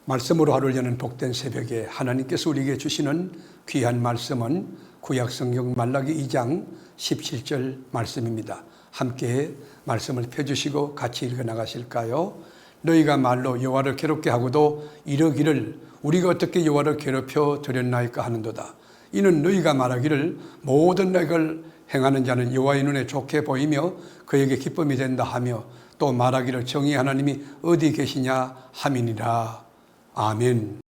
말씀으로 하루를 여는 복된 새벽에 하나님께서 우리에게 주시는 귀한 말씀은 구약성경 말라기 2장 17절 말씀입니다. 함께 말씀을 펴주시고 같이 읽어나가실까요? 너희가 말로 여호와를 괴롭게 하고도 이러기를 우리가 어떻게 여호와를 괴롭혀 드렸나이까 하는도다. 이는 너희가 말하기를 모든 악을 행하는 자는 여호와의 눈에 좋게 보이며 그에게 기쁨이 된다 하며 또 말하기를 정의의 하나님이 어디 계시냐 함이니라. 아멘.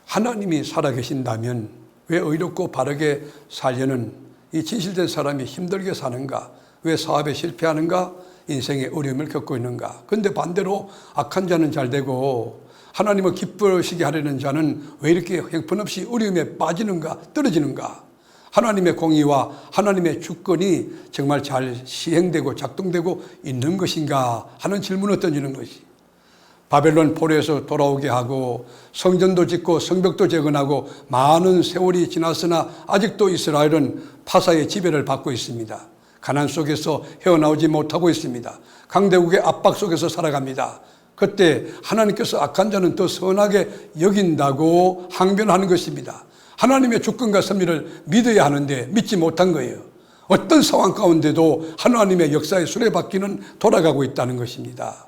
하나님이 살아계신다면 왜 의롭고 바르게 살려는 이 진실된 사람이 힘들게 사는가? 왜 사업에 실패하는가? 인생의 어려움을 겪고 있는가? 근데 반대로 악한 자는 잘 되고 하나님을 기쁘시게 하려는 자는 왜 이렇게 형편없이 어려움에 빠지는가? 떨어지는가? 하나님의 공의와 하나님의 주권이 정말 잘 시행되고 작동되고 있는 것인가 하는 질문을 던지는 것이 바벨론 포로에서 돌아오게 하고 성전도 짓고 성벽도 재건하고 많은 세월이 지났으나 아직도 이스라엘은 파사의 지배를 받고 있습니다. 가난 속에서 헤어나오지 못하고 있습니다. 강대국의 압박 속에서 살아갑니다. 그때 하나님께서 악한 자는 더 선하게 여긴다고 항변하는 것입니다. 하나님의 주권과 섭리를 믿어야 하는데 믿지 못한 거예요. 어떤 상황 가운데도 하나님의 역사의 수레바퀴는 돌아가고 있다는 것입니다.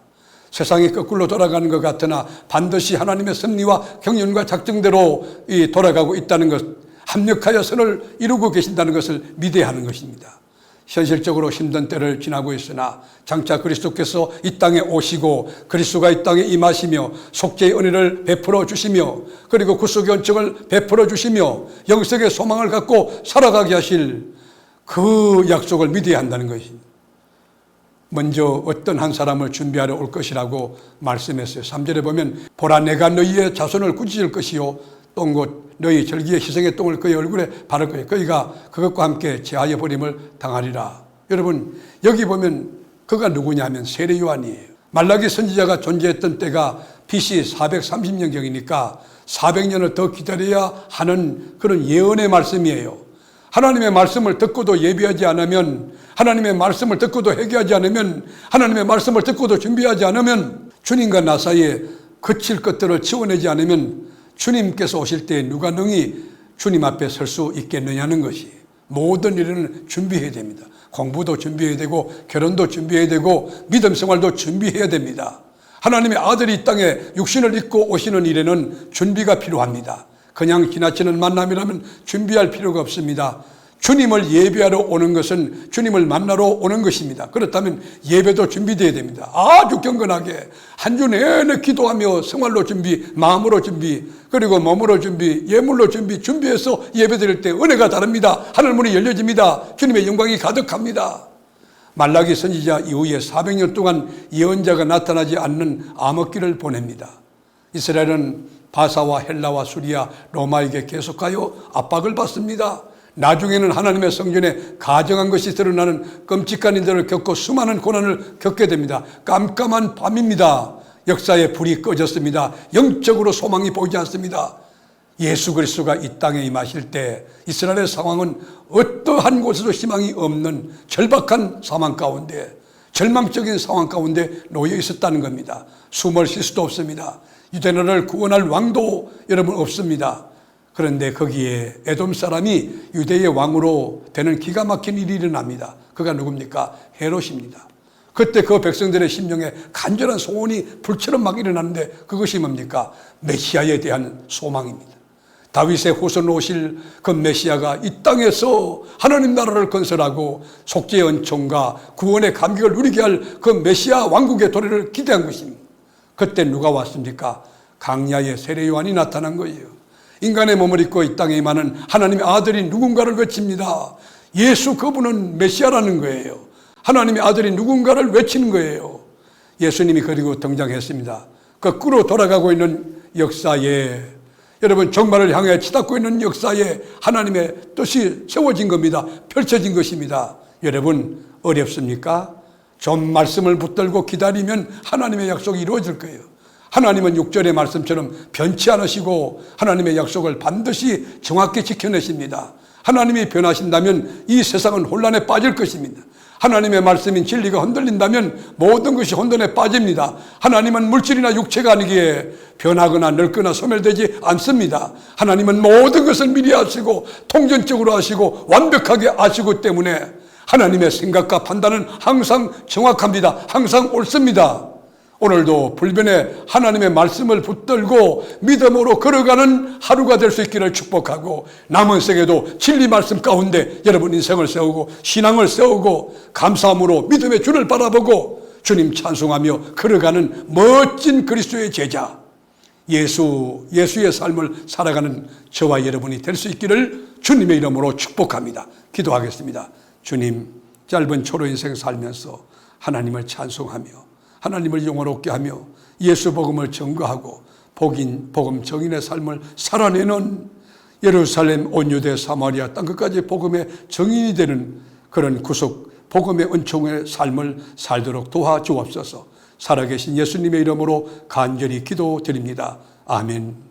세상이 거꾸로 돌아가는 것 같으나 반드시 하나님의 섭리와 경륜과 작정대로 돌아가고 있다는 것, 합력하여 선을 이루고 계신다는 것을 믿어야 하는 것입니다. 현실적으로 힘든 때를 지나고 있으나 장차 그리스도께서 이 땅에 오시고 그리스도가 이 땅에 임하시며 속죄의 은혜를 베풀어 주시며 그리고 구속의恩척을 베풀어 주시며 영생의 소망을 갖고 살아가게 하실 그 약속을 믿어야 한다는 것입니다. 먼저 어떤 한 사람을 준비하러 올 것이라고 말씀했어요. 3절에 보면 보라 내가 너희의 자손을 꾸짖을 것이요 똥 곧 너희 절기의 희생의 똥을 그의 얼굴에 바를 것이요 그이가 그것과 함께 제하여 버림을 당하리라. 여러분 여기 보면 그가 누구냐면 세례 요한이에요. 말라기 선지자가 존재했던 때가 BC 430년경이니까 400년을 더 기다려야 하는 그런 예언의 말씀이에요. 하나님의 말씀을 듣고도 예비하지 않으면, 하나님의 말씀을 듣고도 회개하지 않으면, 하나님의 말씀을 듣고도 준비하지 않으면, 주님과 나 사이에 거칠 것들을 치워내지 않으면 주님께서 오실 때 누가 능히 주님 앞에 설 수 있겠느냐는 것이, 모든 일에는 준비해야 됩니다. 공부도 준비해야 되고 결혼도 준비해야 되고 믿음 생활도 준비해야 됩니다. 하나님의 아들이 이 땅에 육신을 입고 오시는 일에는 준비가 필요합니다. 그냥 지나치는 만남이라면 준비할 필요가 없습니다. 주님을 예배하러 오는 것은 주님을 만나러 오는 것입니다. 그렇다면 예배도 준비되어야 됩니다. 아주 경건하게 한 주 내내 기도하며 생활로 준비, 마음으로 준비, 그리고 몸으로 준비, 예물로 준비해서 예배드릴 때 은혜가 다릅니다. 하늘 문이 열려집니다. 주님의 영광이 가득합니다. 말라기 선지자 이후에 400년 동안 예언자가 나타나지 않는 암흑기를 보냅니다. 이스라엘은 바사와 헬라와 수리아, 로마에게 계속하여 압박을 받습니다. 나중에는 하나님의 성전에 가정한 것이 드러나는 끔찍한 일들을 겪고 수많은 고난을 겪게 됩니다. 깜깜한 밤입니다. 역사의 불이 꺼졌습니다. 영적으로 소망이 보이지 않습니다. 예수 그리스도가 이 땅에 임하실 때 이스라엘의 상황은 어떠한 곳에도 희망이 없는 절박한 상황 가운데, 절망적인 상황 가운데 놓여 있었다는 겁니다. 숨을 쉴 수도 없습니다. 유대나라를 구원할 왕도 여러분 없습니다. 그런데 거기에 에돔 사람이 유대의 왕으로 되는 기가 막힌 일이 일어납니다. 그가 누굽니까? 헤롯입니다. 그때 그 백성들의 심령에 간절한 소원이 불처럼 막 일어나는데 그것이 뭡니까? 메시아에 대한 소망입니다. 다윗의 후손으로 오실 그 메시아가 이 땅에서 하나님 나라를 건설하고 속죄의 은총과 구원의 감격을 누리게 할 그 메시아 왕국의 도래를 기대한 것입니다. 그때 누가 왔습니까? 강야의 세례 요한이 나타난 거예요. 인간의 몸을 입고 이 땅에 임하는 하나님의 아들이 누군가를 외칩니다. 예수 그분은 메시아라는 거예요. 하나님의 아들이 누군가를 외치는 거예요. 예수님이 그리고 등장했습니다. 거꾸로 돌아가고 있는 역사에, 여러분 종말을 향해 치닫고 있는 역사에 하나님의 뜻이 세워진 겁니다. 펼쳐진 것입니다. 여러분 어렵습니까? 좀 말씀을 붙들고 기다리면 하나님의 약속이 이루어질 거예요. 하나님은 6절의 말씀처럼 변치 않으시고 하나님의 약속을 반드시 정확히 지켜내십니다. 하나님이 변하신다면 이 세상은 혼란에 빠질 것입니다. 하나님의 말씀인 진리가 흔들린다면 모든 것이 혼돈에 빠집니다. 하나님은 물질이나 육체가 아니기에 변하거나 늙거나 소멸되지 않습니다. 하나님은 모든 것을 미리 아시고 통전적으로 아시고 완벽하게 아시기 때문에 하나님의 생각과 판단은 항상 정확합니다. 항상 옳습니다. 오늘도 불변의 하나님의 말씀을 붙들고 믿음으로 걸어가는 하루가 될 수 있기를 축복하고, 남은 생에도 진리 말씀 가운데 여러분 인생을 세우고 신앙을 세우고 감사함으로 믿음의 주를 바라보고 주님 찬송하며 걸어가는 멋진 그리스도의 제자, 예수의 삶을 살아가는 저와 여러분이 될 수 있기를 주님의 이름으로 축복합니다. 기도하겠습니다. 주님, 짧은 초로 인생 살면서 하나님을 찬송하며 하나님을 영화롭게 하며 예수 복음을 전거하고 복음 정인의 삶을 살아내는 예루살렘 온 유대 사마리아 땅끝까지 복음의 정인이 되는 그런 구속 복음의 은총의 삶을 살도록 도와주옵소서. 살아계신 예수님의 이름으로 간절히 기도드립니다. 아멘.